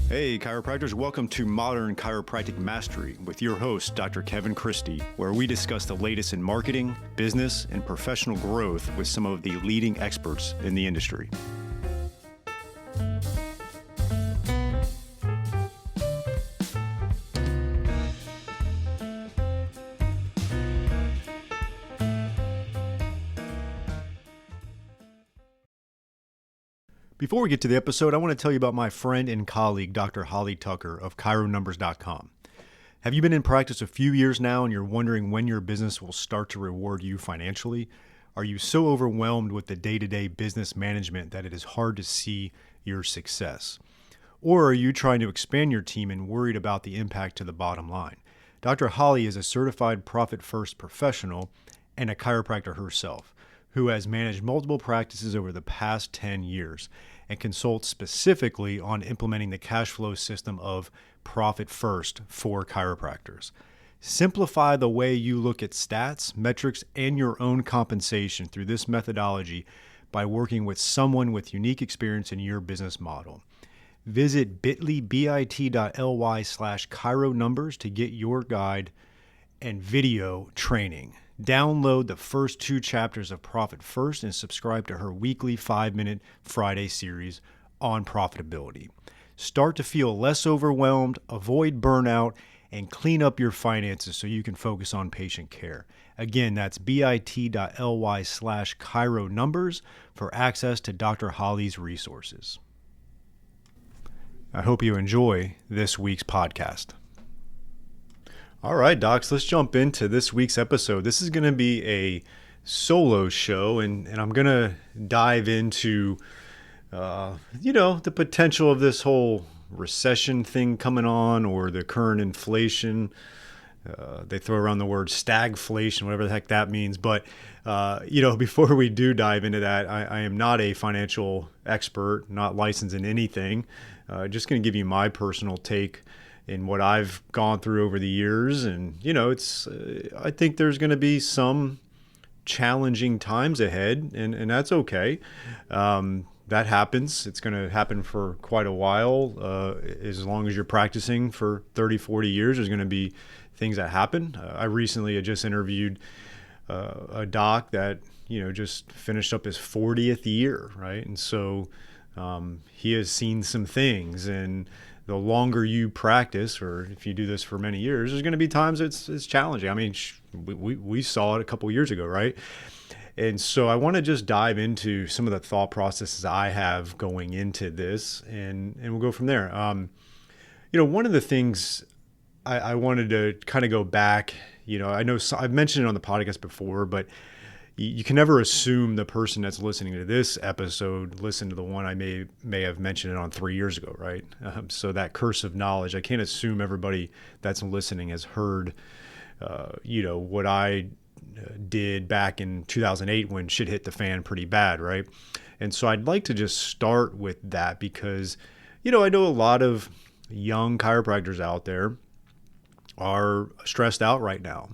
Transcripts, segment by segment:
Hey, chiropractors, welcome to Modern Chiropractic Mastery with your host, Dr. Kevin Christie, where we discuss the latest in marketing, business, and professional growth with some of the leading experts in the industry. Before we get to the episode, I want to tell you about my friend and colleague, Dr. Holly Tucker of ChiroNumbers.com. Have you been in practice a few years now and you're wondering when your business will start to reward you financially? Are you so overwhelmed with the day-to-day business management that it is hard to see your success? Or are you trying to expand your team and worried about the impact to the bottom line? Dr. Holly is a certified profit-first professional and a chiropractor herself, who has managed multiple practices over the past 10 years and consults specifically on implementing the cash flow system of Profit First for chiropractors. Simplify the way you look at stats, metrics, and your own compensation through this methodology by working with someone with unique experience in your business model. Visit bit.ly/chironumbers to get your guide and video training. Download the first 2 chapters of Profit First and subscribe to her weekly 5-minute Friday series on profitability. Start to feel less overwhelmed, avoid burnout, and clean up your finances so you can focus on patient care. Again, that's bit.ly/chironumbers for access to Dr. Holly's resources. I hope you enjoy this week's podcast. All right, docs, let's jump into this week's episode. This is going to be a solo show, and I'm going to dive into, the potential of this whole recession thing coming on, or the current inflation. They throw around the word stagflation, whatever the heck that means. But, before we do dive into that, I am not a financial expert, not licensed in anything. Just going to give you my personal take in what I've gone through over the years. And, I think there's going to be some challenging times ahead, and that's okay. That happens. It's going to happen for quite a while. As long as you're practicing for 30, 40 years, there's going to be things that happen. I recently had just interviewed a doc that, just finished up his 40th year, right? And so he has seen some things, and the longer you practice, or if you do this for many years, there's going to be times it's challenging. I mean, we saw it a couple years ago, right? And so I want to just dive into some of the thought processes I have going into this, and we'll go from there. One of the things I wanted to kind of go back, I know I've mentioned it on the podcast before, but you can never assume the person that's listening to this episode listened to the one I may have mentioned it on 3 years ago, right? So that curse of knowledge, I can't assume everybody that's listening has heard, what I did back in 2008 when shit hit the fan pretty bad, right? And so I'd like to just start with that because, I know a lot of young chiropractors out there are stressed out right now.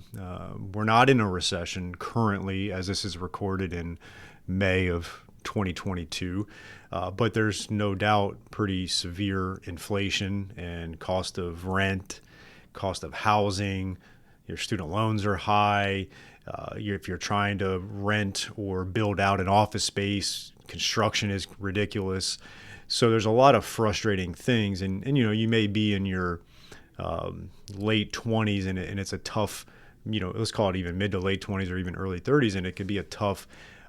We're not in a recession currently, as this is recorded in May of 2022, but there's no doubt pretty severe inflation and cost of rent, cost of housing. Your student loans are high. If you're trying to rent or build out an office space, construction is ridiculous. So there's a lot of frustrating things, and you may be in your late 20s and it's a tough, let's call it even mid to late 20s or even early 30s, and it could be a tough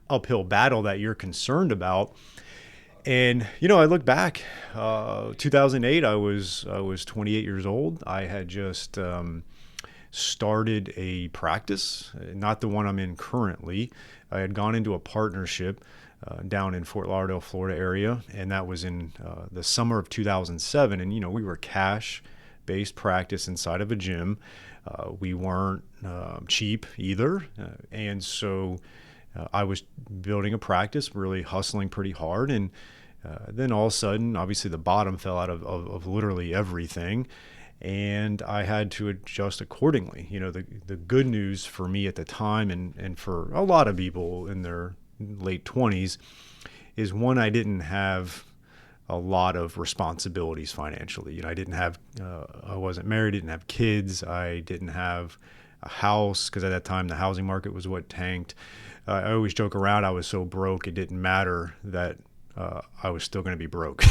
uphill battle that you're concerned about. And I look back, 2008, I was 28 years old. I had just started a practice, not the one I'm in currently. I had gone into a partnership down in Fort Lauderdale, Florida area, and that was in the summer of 2007. And we were cash-based practice inside of a gym. We weren't cheap either, and so I was building a practice, really hustling pretty hard, and then all of a sudden, obviously the bottom fell out of literally everything, and I had to adjust accordingly. The good news for me at the time, and for a lot of people in their late 20s, is one, I didn't have a lot of responsibilities financially. You know, I wasn't married, didn't have kids, I didn't have a house, because at that time the housing market was what tanked. I always joke around, I was so broke it didn't matter that I was still going to be broke.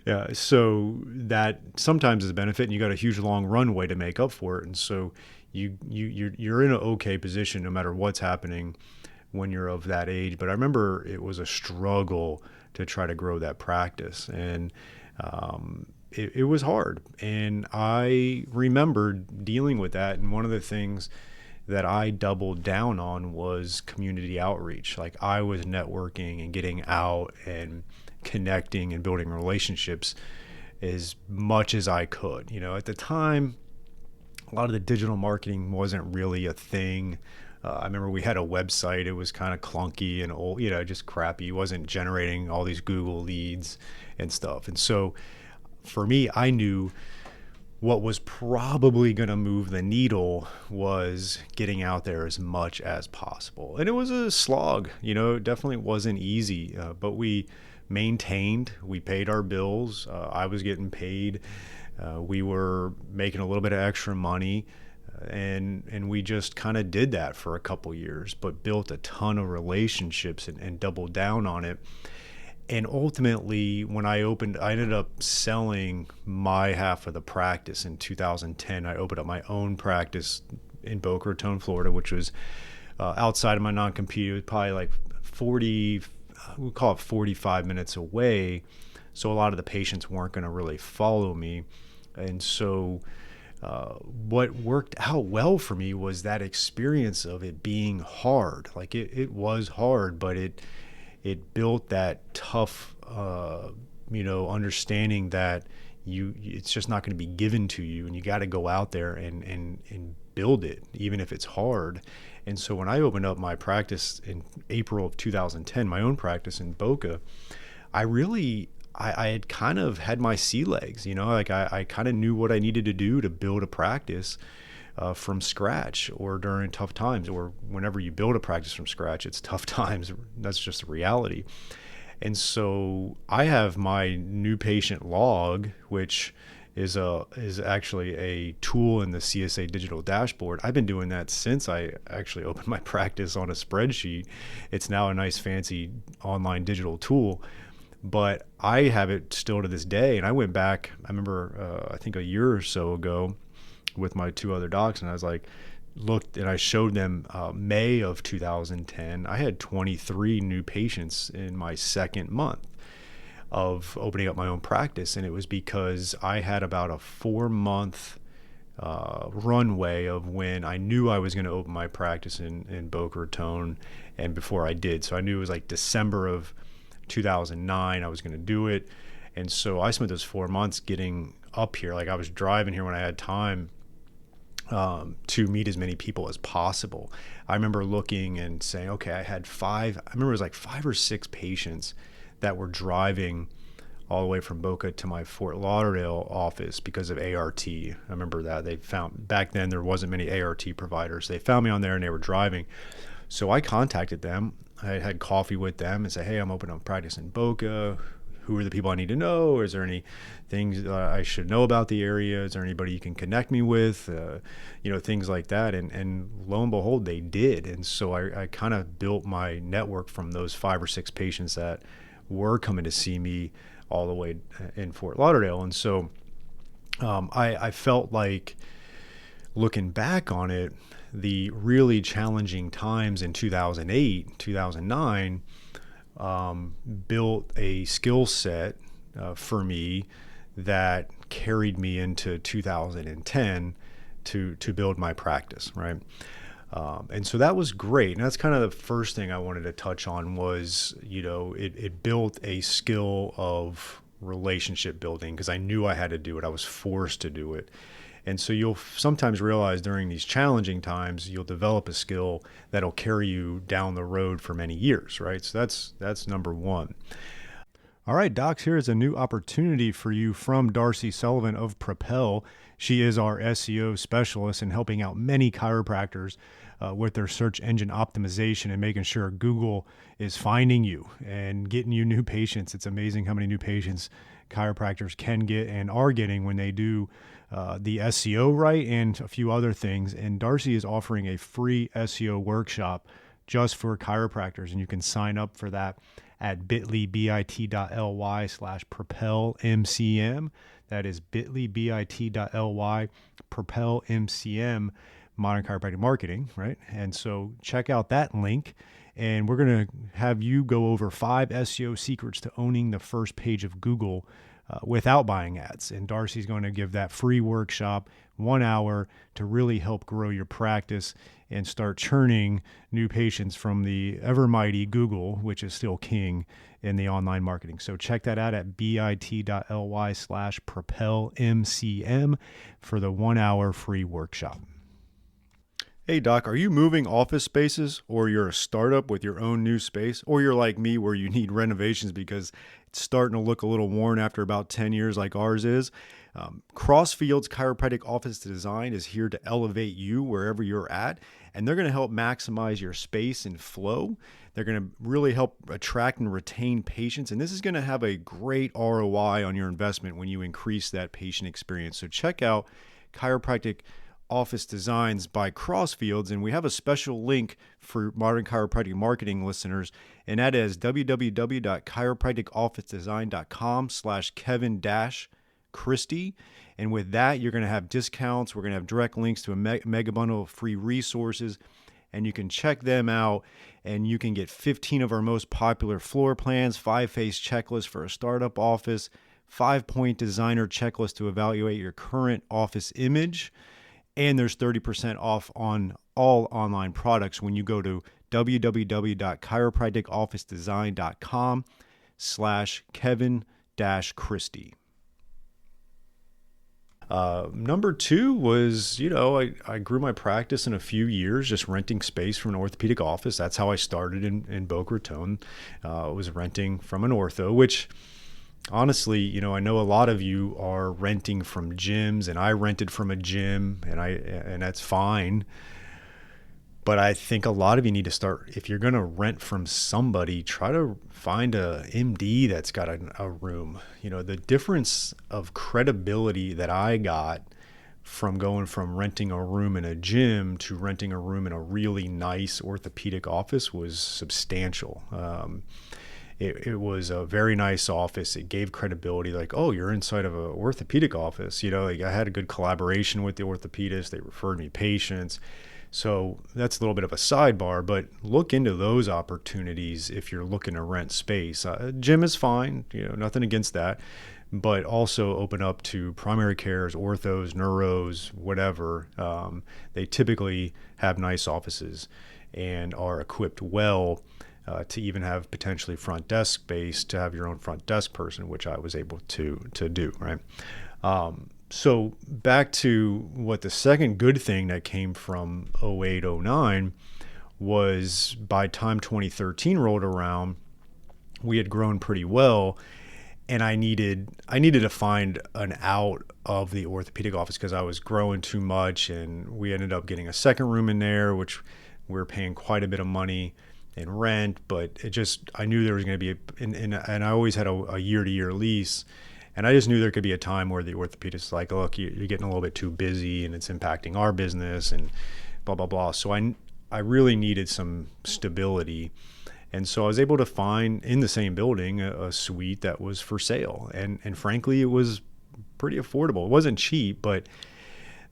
Yeah, so that sometimes is a benefit, and you got a huge long runway to make up for it. And so you're in an okay position no matter what's happening when you're of that age. But I remember it was a struggle to try to grow that practice, and it was hard. And I remembered dealing with that. And one of the things that I doubled down on was community outreach. Like, I was networking and getting out and connecting and building relationships as much as I could. You know, at the time, a lot of the digital marketing wasn't really a thing. I remember we had a website. It was kind of clunky and old, you know, just crappy. It wasn't generating all these Google leads and stuff. And so for me, I knew what was probably going to move the needle was getting out there as much as possible. And it was a slog, you know, it definitely wasn't easy, but we maintained, we paid our bills. I was getting paid. We were making a little bit of extra money, and we just kind of did that for a couple years, but built a ton of relationships and doubled down on it. And ultimately, when I ended up selling my half of the practice in 2010. I opened up my own practice in Boca Raton, Florida, which was outside of my non-compete. It was probably like 45 minutes away. So a lot of the patients weren't going to really follow me. And so what worked out well for me was that experience of it being hard. Like, it was hard, but it built that tough, understanding that it's just not going to be given to you, and you got to go out there and build it, even if it's hard. And so when I opened up my practice in April of 2010, my own practice in Boca, I had kind of had my sea legs, you know, like I kind of knew what I needed to do to build a practice from scratch, or during tough times, or whenever you build a practice from scratch, it's tough times. That's just the reality. And so I have my new patient log, which is actually a tool in the CSA digital dashboard. I've been doing that since I actually opened my practice on a spreadsheet. It's now a nice fancy online digital tool, but I have it still to this day. And I went back, I remember, I think a year or so ago, with my two other docs, and I was like, looked, and I showed them May of 2010. I had 23 new patients in my second month of opening up my own practice, and it was because I had about a 4-month runway of when I knew I was going to open my practice in Boca Raton, and before I did. So I knew it was like December of 2009 I was going to do it. And so I spent those 4 months getting up here. Like, I was driving here when I had time to meet as many people as possible. I remember looking and saying, okay, I remember it was like 5 or 6 patients that were driving all the way from Boca to my Fort Lauderdale office because of ART. I remember that they found, back then there wasn't many ART providers. They found me on there and they were driving. So I contacted them. I had coffee with them and said, hey, I'm opening up practice in Boca. Who are the people I need to know? Is there any things I should know about the area? Is there anybody you can connect me with? Things like that. And lo and behold, they did. And so I kind of built my network from those 5 or 6 patients that were coming to see me all the way in Fort Lauderdale. And so I felt like, looking back on it, the really challenging times in 2008, 2009, built a skill set for me that carried me into 2010 to build my practice, right? And so that was great. And that's kind of the first thing I wanted to touch on was, it built a skill of relationship building, because I knew I had to do it. I was forced to do it. And so you'll sometimes realize during these challenging times, you'll develop a skill that'll carry you down the road for many years, right? So that's number one. All right, docs, here is a new opportunity for you from Darcy Sullivan of Propel. She is our SEO specialist in helping out many chiropractors with their search engine optimization and making sure Google is finding you and getting you new patients. It's amazing how many new patients chiropractors can get and are getting when they do the SEO right and a few other things. And Darcy is offering a free SEO workshop just for chiropractors, and you can sign up for that at bit.ly/propelmcm. That is bit.ly/propelmcm, modern chiropractic marketing, right? And so check out that link, and we're going to have you go over 5 SEO secrets to owning the first page of Google without buying ads. And Darcy's going to give that free workshop, 1 hour, to really help grow your practice and start churning new patients from the ever mighty Google, which is still king in the online marketing. So check that out at bit.ly/propelmcm for the 1 hour free workshop. Hey doc, are you moving office spaces, or you're a startup with your own new space, or you're like me where you need renovations because it's starting to look a little worn after about 10 years like ours is? Crossfield's Chiropractic Office Design is here to elevate you wherever you're at, and they're going to help maximize your space and flow. They're going to really help attract and retain patients, and this is going to have a great ROI on your investment when you increase that patient experience. So check out Chiropractic Office Designs by Crossfields, and we have a special link for modern chiropractic marketing listeners, and that is www.chiropracticofficedesign.com/Kevin-Christie. And with that, you're going to have discounts. We're going to have direct links to a mega bundle of free resources, and you can check them out, and you can get 15 of our most popular floor plans, 5-phase checklist for a startup office, 5-point designer checklist to evaluate your current office image. And there's 30% off on all online products when you go to www.chiropracticofficedesign.com/Kevin-Christie. Number 2 was, I grew my practice in a few years just renting space from an orthopedic office. That's how I started in Boca Raton. I was renting from an ortho, which honestly, I know a lot of you are renting from gyms, and I rented from a gym, and that's fine. But I think a lot of you need to start, if you're going to rent from somebody, try to find a MD that's got a room. The difference of credibility that I got from going from renting a room in a gym to renting a room in a really nice orthopedic office was substantial. It was a very nice office. It gave credibility, like, oh, you're inside of an orthopedic office. I had a good collaboration with the orthopedist. They referred me patients. So that's a little bit of a sidebar, but look into those opportunities if you're looking to rent space. Gym is fine, nothing against that, but also open up to primary cares, orthos, neuros, whatever. They typically have nice offices and are equipped well to even have potentially front desk space, to have your own front desk person, which I was able to do, right? So back to what the second good thing that came from 08, 09 was, by time 2013 rolled around, we had grown pretty well, and I needed to find an out of the orthopedic office because I was growing too much, and we ended up getting a second room in there, which we were paying quite a bit of money in rent, but I knew there was going to be and I always had a year-to-year lease, and I just knew there could be a time where the orthopedist is like, look, you're getting a little bit too busy and it's impacting our business and blah, blah, blah. So I really needed some stability. And so I was able to find in the same building a suite that was for sale. And frankly, it was pretty affordable. It wasn't cheap, but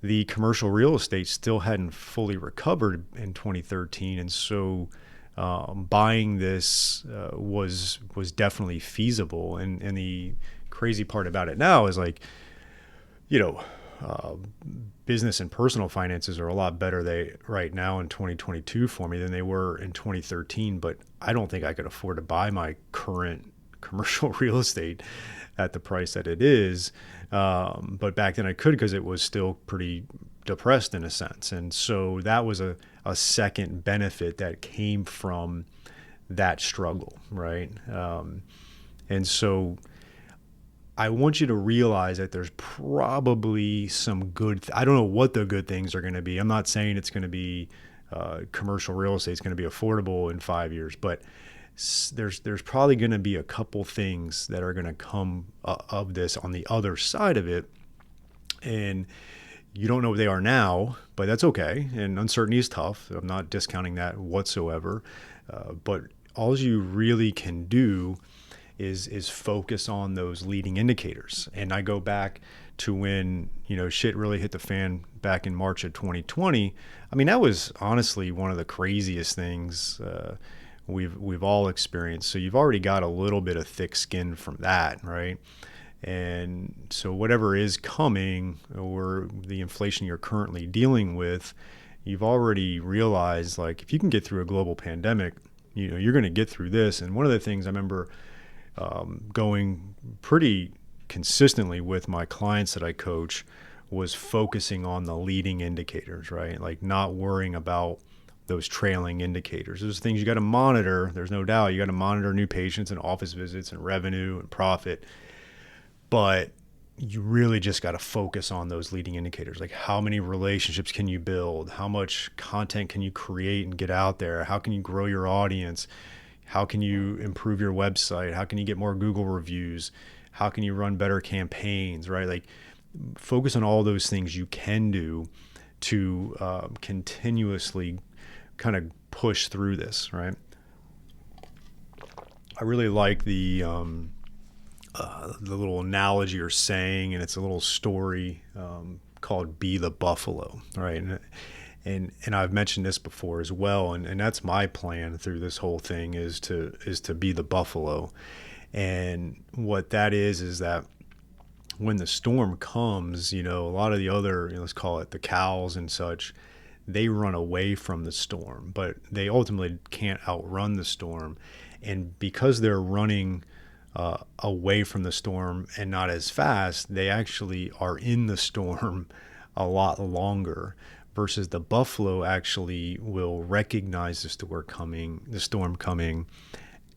the commercial real estate still hadn't fully recovered in 2013. And so buying this was definitely feasible. And the crazy part about it now is, like, business and personal finances are a lot better right now in 2022 for me than they were in 2013. But I don't think I could afford to buy my current commercial real estate at the price that it is. But back then I could, because it was still pretty depressed in a sense. And so that was a second benefit that came from that struggle, right? And so I want you to realize that there's probably some good, I don't know what the good things are going to be. I'm not saying it's going to be commercial real estate is going to be affordable in 5 years, but there's probably going to be a couple things that are going to come of this on the other side of it, and you don't know what they are now, but that's okay. And uncertainty is tough. I'm not discounting that whatsoever, but all you really can do is focus on those leading indicators. And I go back to when, shit really hit the fan back in March of 2020. I mean, that was honestly one of the craziest things we've all experienced. So you've already got a little bit of thick skin from that, right? And so whatever is coming, or the inflation you're currently dealing with, you've already realized, like, if you can get through a global pandemic, you're going to get through this. And one of the things I remember going pretty consistently with my clients that I coach was focusing on the leading indicators, right? Like, not worrying about those trailing indicators. There's things you got to monitor. There's no doubt you got to monitor new patients and office visits and revenue and profit. But you really just got to focus on those leading indicators. Like, how many relationships can you build? How much content can you create and get out there? How can you grow your audience? How can you improve your website? How can you get more Google reviews? How can you run better campaigns, right? Like, focus on all those things you can do to continuously kind of push through this, right? I really like the little analogy or saying, and it's a little story called "Be the Buffalo," right? And I've mentioned this before as well, and that's my plan through this whole thing is to be the buffalo. And what that is that when the storm comes, a lot of the other, let's call it the cows and such, they run away from the storm, but they ultimately can't outrun the storm. And because they're running away from the storm and not as fast, they actually are in the storm a lot longer, versus the buffalo actually will recognize the storm coming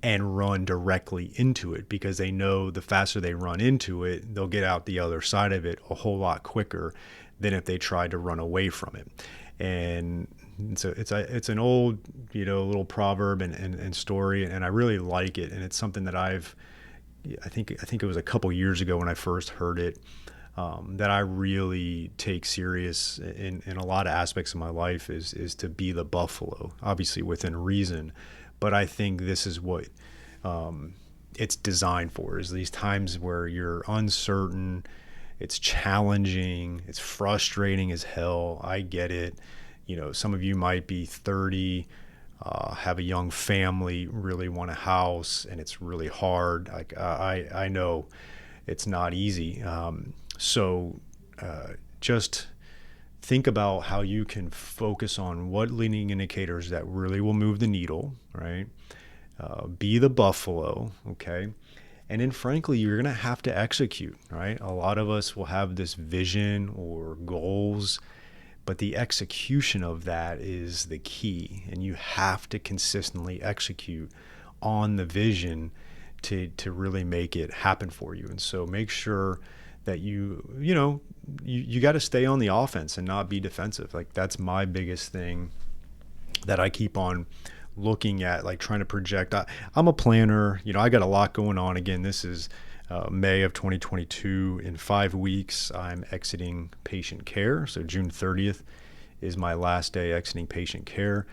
and run directly into it, because they know the faster they run into it, they'll get out the other side of it a whole lot quicker than if they tried to run away from it. And it's an old, little proverb and story, and I really like it. And it's something that I think it was a couple years ago when I first heard it, that I really take serious in a lot of aspects of my life is to be the buffalo, obviously within reason. But I think this is what it's designed for, is these times where you're uncertain, it's challenging, it's frustrating as hell. I get it. Some of you might be 30, have a young family, really want a house, and it's really hard. Like, I know it's not easy. So just think about how you can focus on what leading indicators that really will move the needle, right? Be the buffalo, okay? And then frankly, you're going to have to execute, right? A lot of us will have this vision or goals, but the execution of that is the key. And you have to consistently execute on the vision to really make it happen for you. And so make sure that you got to stay on the offense and not be defensive. Like, that's my biggest thing that I keep on looking at, like trying to project. I'm a planner, I got a lot going on. Again, this is May of 2022. In 5 weeks, I'm exiting patient care. So June 30th is my last day exiting patient care.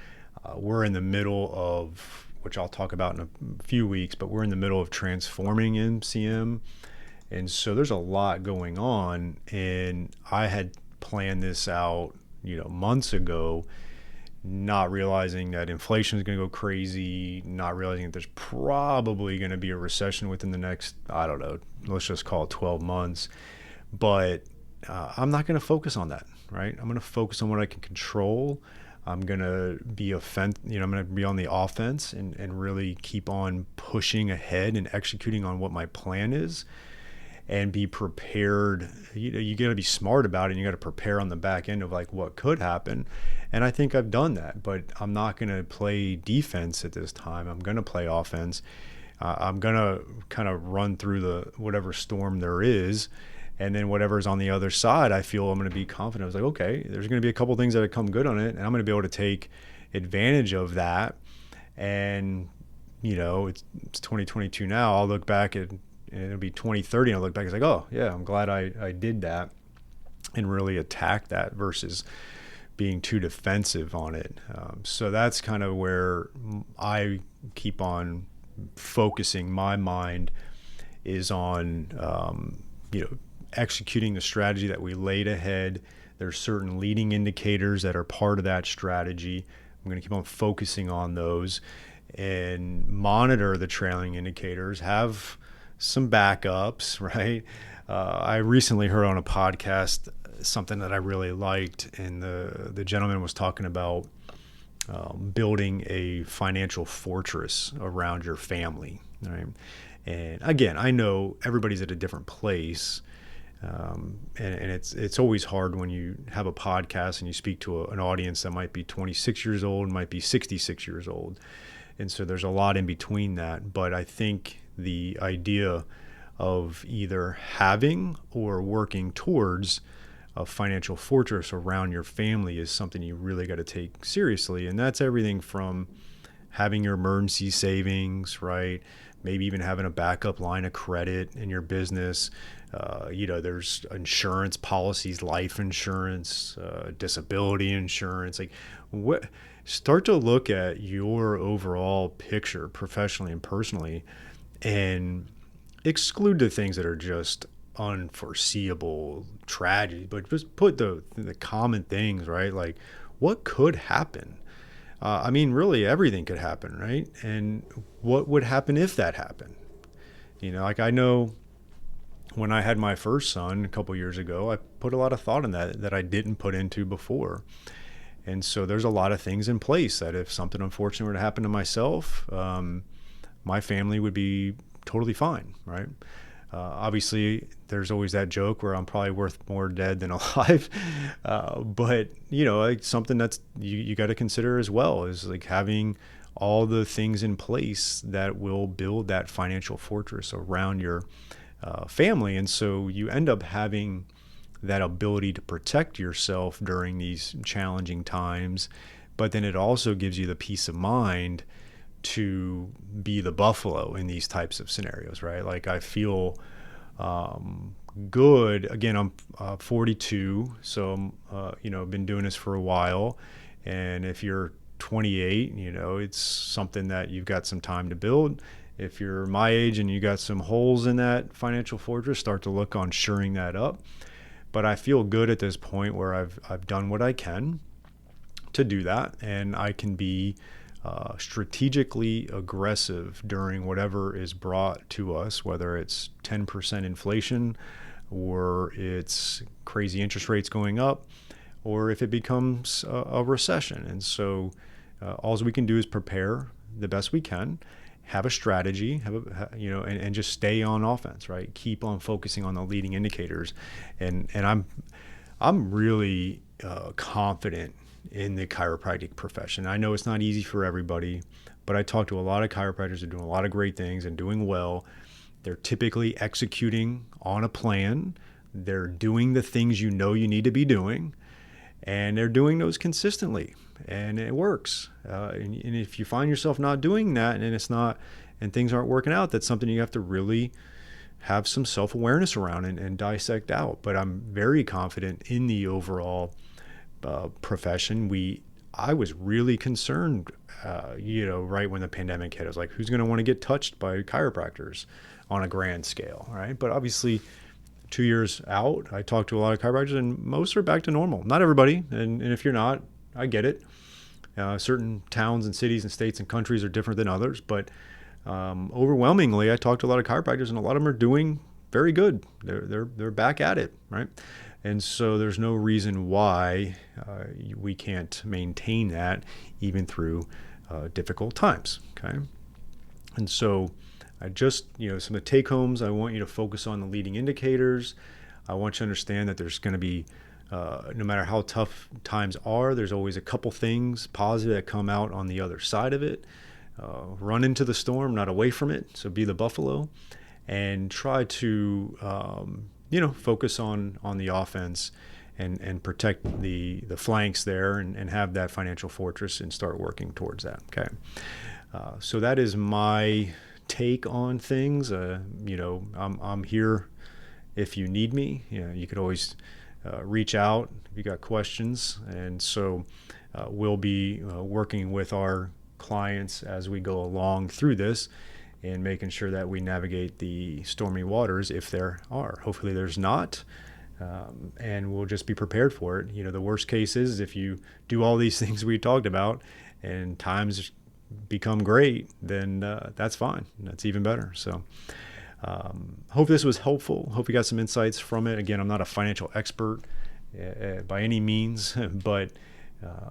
We're in the middle of, which I'll talk about in a few weeks, but we're in the middle of transforming MCM. And so there's a lot going on, and I had planned this out, months ago, not realizing that inflation is going to go crazy, not realizing that there's probably going to be a recession within the next, I don't know, let's just call it 12 months. But I'm not going to focus on that, right? I'm going to focus on what I can control. I'm going to be I'm going to be on the offense and really keep on pushing ahead and executing on what my plan is. And be prepared. You got to be smart about it, and you got to prepare on the back end of like what could happen. And I think I've done that, but I'm not going to play defense at this time. I'm going to play offense. I'm going to kind of run through the whatever storm there is, And then whatever's on the other side, I feel I'm going to be confident. I was like, okay, there's going to be a couple things that have come good on it, and I'm going to be able to take advantage of that. And, it's 2022 now. I'll look back and it'll be 2030, and I'll look back and it's like, oh, yeah, I'm glad I did that and really attack that versus being too defensive on it. So that's kind of where I keep on focusing my mind is on, executing the strategy that we laid ahead. There's certain leading indicators that are part of that strategy. I'm going to keep on focusing on those and monitor the trailing indicators, have some backups, right? I recently heard on a podcast something that I really liked, and the gentleman was talking about building a financial fortress around your family, right? And again, I know everybody's at a different place, and it's always hard when you have a podcast and you speak to an audience that might be 26 years old, might be 66 years old, and so there's a lot in between that. But I think the idea of either having or working towards a financial fortress around your family is something you really got to take seriously. And that's everything from having your emergency savings, right? Maybe even having a backup line of credit in your business. There's insurance policies, life insurance, disability insurance. Start to look at your overall picture professionally and personally, and exclude the things that are just unforeseeable tragedy, but just put the common things, right? Like, what could happen? Really everything could happen, right? And what would happen if that happened? I know when I had my first son a couple years ago, I put a lot of thought in that I didn't put into before. And so there's a lot of things in place that if something unfortunate were to happen to myself, my family would be totally fine, right? Obviously, there's always that joke where I'm probably worth more dead than alive. But, something that's you got to consider as well is like having all the things in place that will build that financial fortress around your family. And so you end up having that ability to protect yourself during these challenging times. But then it also gives you the peace of mind to be the buffalo in these types of scenarios, right? Like I feel good. Again, I'm 42, so I've been doing this for a while. And if you're 28, it's something that you've got some time to build. If you're my age and you got some holes in that financial fortress, start to look on shoring that up. But I feel good at this point where I've done what I can to do that, and I can be strategically aggressive during whatever is brought to us, whether it's 10% inflation or it's crazy interest rates going up, or if it becomes a recession. And so all we can do is prepare the best we can, have a strategy, and just stay on offense, right? Keep on focusing on the leading indicators. And I'm really confident in the chiropractic profession. I know it's not easy for everybody, but I talk to a lot of chiropractors that are doing a lot of great things and doing well. They're typically executing on a plan. They're doing the things you need to be doing, and they're doing those consistently, and it works. And if you find yourself not doing that and things aren't working out, that's something you have to really have some self-awareness around and dissect out. But I'm very confident in the overall profession. I was really concerned, right when the pandemic hit. I was like, who's going to want to get touched by chiropractors on a grand scale, right? But obviously, 2 years out, I talked to a lot of chiropractors, and most are back to normal. Not everybody, and if you're not, I get it. Certain towns and cities and states and countries are different than others, but overwhelmingly, I talked to a lot of chiropractors, and a lot of them are doing very good. They're back at it, right? And so there's no reason why we can't maintain that even through difficult times, okay? And so I just, some of the take-homes, I want you to focus on the leading indicators. I want you to understand that there's going to be, no matter how tough times are, there's always a couple things positive that come out on the other side of it. Run into the storm, not away from it. So be the buffalo, and try to focus on the offense and protect the flanks there and have that financial fortress and start working towards that. Okay. So that is my take on things. I'm here if you need me. You could always reach out if you got questions. And so we'll be working with our clients as we go along through this and making sure that we navigate the stormy waters if there are. Hopefully there's not. And we'll just be prepared for it. The worst case is if you do all these things we talked about and times become great, then that's fine. That's even better. So hope this was helpful. Hope you got some insights from it. Again, I'm not a financial expert by any means, but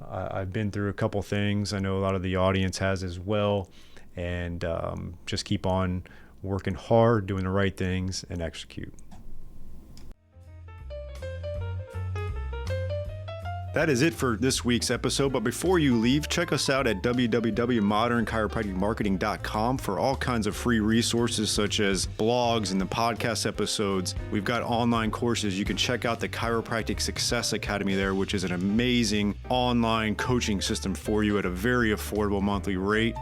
I've been through a couple things. I know a lot of the audience has as well. And just keep on working hard, doing the right things, and execute. That is it for this week's episode, but before you leave, check us out at www.modernchiropracticmarketing.com for all kinds of free resources such as blogs and the podcast episodes. We've got online courses. You can check out the Chiropractic Success Academy there, which is an amazing online coaching system for you at a very affordable monthly rate.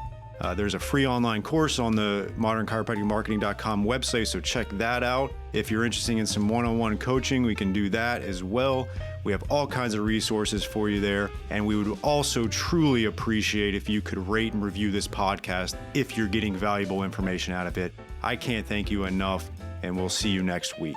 There's a free online course on the modernchiropracticmarketing.com website, so check that out. If you're interested in some one-on-one coaching, we can do that as well. We have all kinds of resources for you there, and we would also truly appreciate if you could rate and review this podcast if you're getting valuable information out of it. I can't thank you enough, and we'll see you next week.